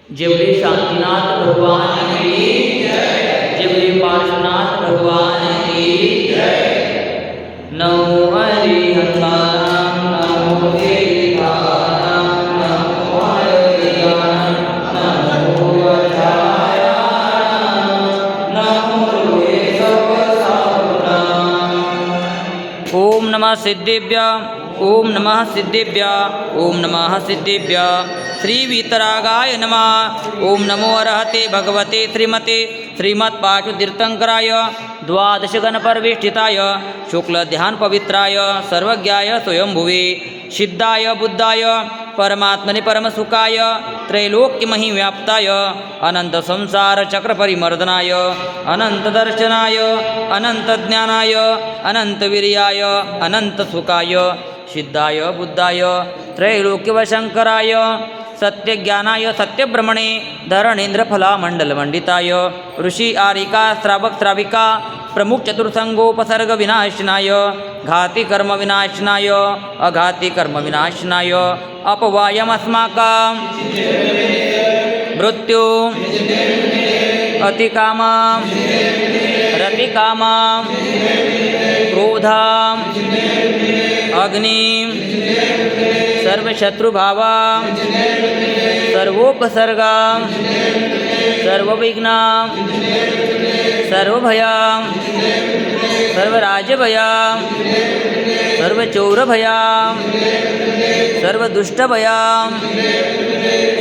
जेवढे शांतीनाथ भगवान की जय, जेवढे पार्श्वनाथ भगवान की जय। नमो हरिहंसानां नमो गिरिधारां नमो हरियाणां नमो अध्यायानां नमो योगेश्वराय। ओम नमः सिद्धेभ्य, ओम नमः सिद्धेभ्य, ओम नमः सिद्धेभ्य। श्री वीतरागाय नमः। ओम नमो अर्हते भगवते श्रीमते श्रीमत्पार्श्वतीर्थंकराय द्वादश गणपरिवेष्टिताय शुक्ल ध्यान पवित्राय सर्वज्ञाय स्वयंभुवे सिद्धाय बुद्धाय परमात्मने परमसुखाय त्रैलोक्यमहि व्याप्ताय अनंत संसार चक्र परिमर्दनाय अनंत दर्शनाय अनंत ज्ञानाय अनंत वीर्याय अनंत सुखाय सिद्धाय बुद्धाय त्रैलोक्यवशंकराय सत्यज्ञानाय सत्यब्रह्मणे धरणेन्द्र फलामंडलमंडिताय ऋषि आरिका श्रावक श्राविका प्रमुख चतुर्संगोपसर्ग विनाशनाय घाति कर्म विनाशनाय अघाति कर्म विनाशनाय अपवायमस्माकं मृत्यु अतिकामा रतिकामा क्रोधा अग्नि सर्वशत्रुभावा सर्वोपसर्गा सर्वविघ्ना सर्वभया सर्वराजभया सर्वचौरभया सर्वदुष्टभया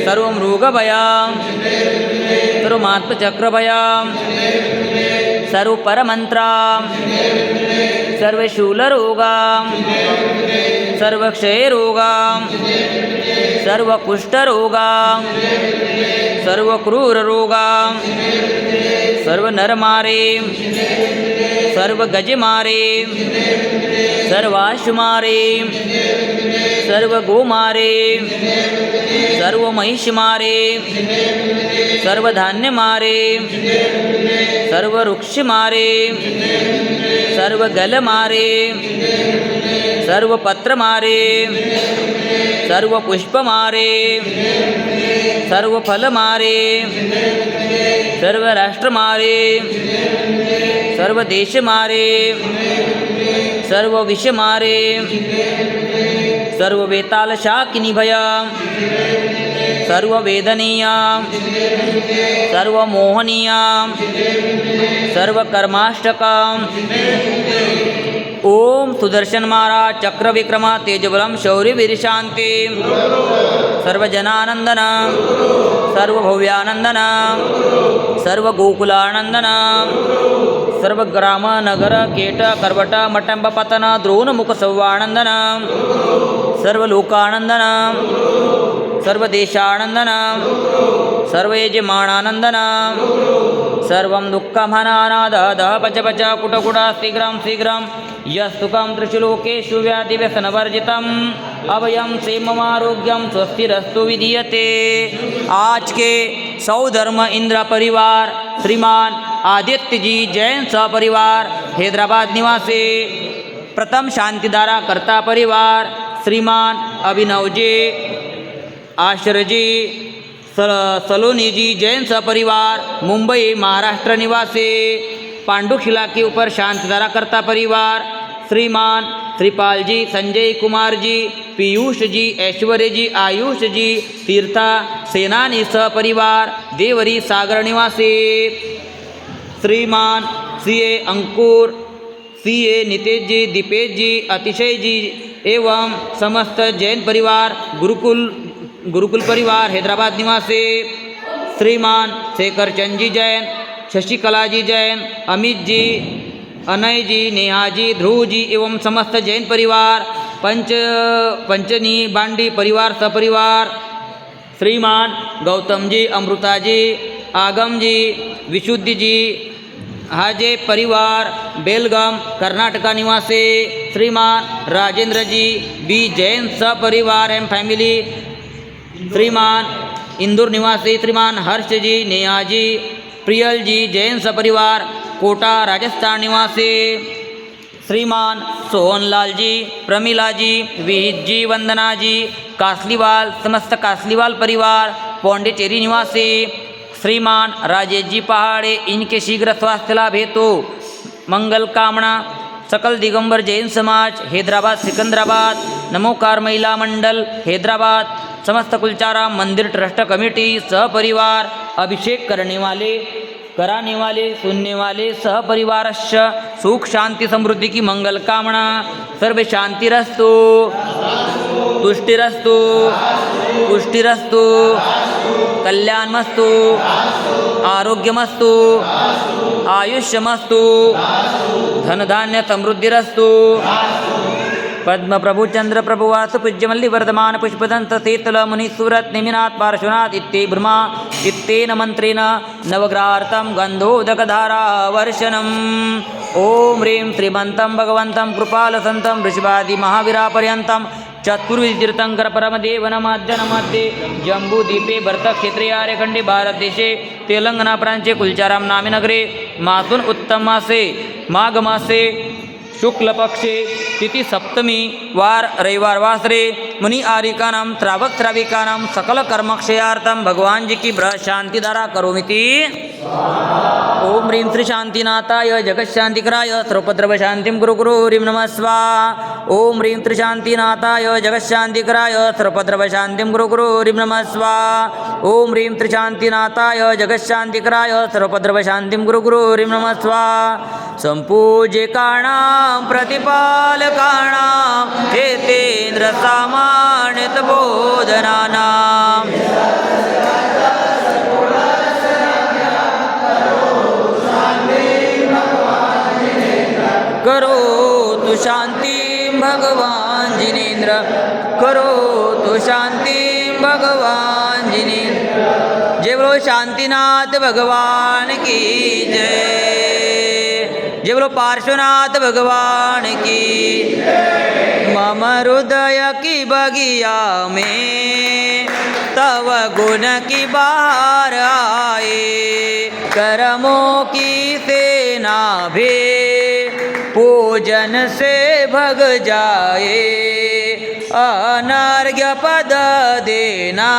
सर्वमृगभया सर्वमात्मचक्रभया सर्वपरमंत्रा सर्वशूलरोगा सर्वक्षयरोगा सर्वकुष्ठरोगा सर्वक्रूररोगा सर्वनरमारे सर्वगजमारे सर्वाश्वमारे सर्वगोमारे सर्वमहिषमारे सर्वधान्यमारे सर्ववृक्षमारे सर्वगलमारे सर्वपत्रमारे सर्वपुष्पमारे सर्वफलमारे सर्वराष्ट्रमारे सर्वदेशमारे सर्वविषमारे सर्ववेतालशाकिनिभया सर्ववेदनीया सर्वमोहनीया सर्वकर्माष्टका। ओम सुदर्शन महाराज चक्र विक्रमा तेजबलम शौर्य वीर शांति सर्वजनानंदन सर्वभव्यानंदन सर्वगोकुलानंदन सर्वग्राम नगर केट करवट मटंब पतन द्रोण मुख सौवानंदन सर्वलोकानंदन सर्वदेशानंदन सर्वयजमानानंदन सर्वं दुःखमनानादः पच पच कुट कुट शीघ्रं शीघ्रं यस्तुकं त्रिशुलोकेषु व्याधिव्यसनवर्जितम् अभयं क्षेममारोग्यं स्वस्तिरस्तु विधीयते। आज के सौधर्म इंद्र परिवार श्रीमान आदित्य जी जैन सपरिवार हैदराबाद निवासी प्रथम शांतिधारा कर्ता परिवार श्रीमान अभिनव जी आश्रय जी सलोनी जी जैन सपरिवार मुंबई महाराष्ट्र निवासी पांडुशिला के ऊपर शांतिधारा करता परिवार श्रीमान श्रीपाल जी संजय कुमार जी पीयूष जी ऐश्वर्य जी आयुष जी तीर्था सेनानी सपरिवार देवरी सागर निवासी श्रीमान सीए अंकुर सीए नितेश जी दीपेश जी अतिशय जी एवं समस्त जैन परिवार गुरुकुल परिवार हैदराबाद निवासी श्रीमान शेखर चंद जी जैन शशिकला जी जैन अमित जी अनय जी नेहा जी ध्रुव जी एवं समस्त जैन परिवार पंचनी बांडी परिवार सपरिवार श्रीमान गौतम जी अमृता जी आगम जी विशुद्धि जी हाजे परिवार बेलगाम कर्नाटका निवासी श्रीमान राजेंद्र जी बी जैन सपरिवार एंड फैमिली श्रीमान इंदौर निवासी श्रीमान हर्ष जी नेहा जी प्रियल जी जैन सपरिवार कोटा राजस्थान निवासी श्रीमान सोहनलाल जी प्रमिला जी विहित जी वंदना जी कासलीवाल समस्त कासलीवाल परिवार पौंडीचेरी निवासी श्रीमान राजेशजी पहाड़े, इनके शीघ्र स्वास्थ्य लाभ हेतु मंगल कामना। सकल दिगंबर जैन समाज हैदराबाद सिकंदराबाद, नमोकार महिला मंडल हैदराबाद, समस्त कुलचाराम मंदिर ट्रस्ट कमेटी सहपरिवार, अभिषेक कराने वाले सुनने वाले सहपरिवार सुख शांति समृद्धि की मंगल कामना। सर्व शांतिरस्तु, तुष्टिरस्तु, पुष्टिरस्तु, कल्याणमस्तु, आरोग्यमस्तु, आयुष्यमस्तु, धन धान्य समृद्धिरस्तु। पद्म प्रभु चंद्र प्रभु वासु पूज्य मल्लि वर्धमान पुष्पदंत शीतल मुनि सूरत निमिनाथ पार्श्वनाथ इत्ते ब्रह्मा इत्तेन मंत्रेण नवग्रहार्थं गंधोदकधारा वर्षणम्। ओम ह्रीं श्रीमन्तं भगवन्तं कृपालसन्तं ऋषभादि महावीरापर्यन्तं चतुर्विधतीर्थंकर परमदेव नमाद्य जम्बूद्वीपे भरतक्षेत्रे आर्यखंडे भारतदेशे तेलंगणा प्रांचे कुलचाराम नामे नगरे मासून उत्तम मासे माघ मासे शुक्ल पक्षे तिथि सप्तमी वार रविवार वासरे मुनि आरिकानां श्रावक श्राविकानां सकल कर्मक्षयार्थं भगवान जी की बृहत शांति धारा करोमिति। ओम ह्रीं श्री शांतिनाथाय जगशांतिकराय सर्वोपद्रव शांतिं गुरु गुरु ह्रीं नमः स्वाहा। ओम ह्रीं श्री शांतिनाथाय जगशांतिकराय सर्वोपद्रव शांतिं गुरु गुरु ह्रीं नमः स्वाहा। ओम ह्रीं श्री शांतिनाथाय जगशांतिकराय सर्वोपद्रव शांतिं गुरु गुरु ह्रीं नमः स्वाहा। संपूज्यकाणां प्रतिपालकाणां हेतेन्द्र सामान्यत बोधनानां करोतु शांतिं भगवान जिनेन्द्र, करोतु शांतिं भगवान जिनेन्द्र। जय बोलो शांतिनाथ भगवान की जय, जय बोलो पार्श्वनाथ भगवान की। मम हृदय की बगिया में तव गुण की बहार आए, करमों की सेना भी पूजन से भग जाए। अनर्घ्य पद देना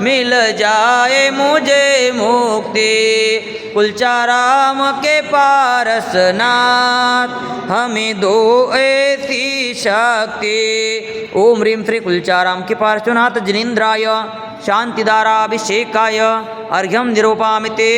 मिल जाए मुझे मुक्ति, कुलचाराम के पारसनाथ हमें दो ऐसी शक्ति। ओम ह्रीं श्री कुलचाराम के पार्श्वनाथ जिनेन्द्राय शांतिधाराभिषेकाय अर्घ्यं निरूपामि ते।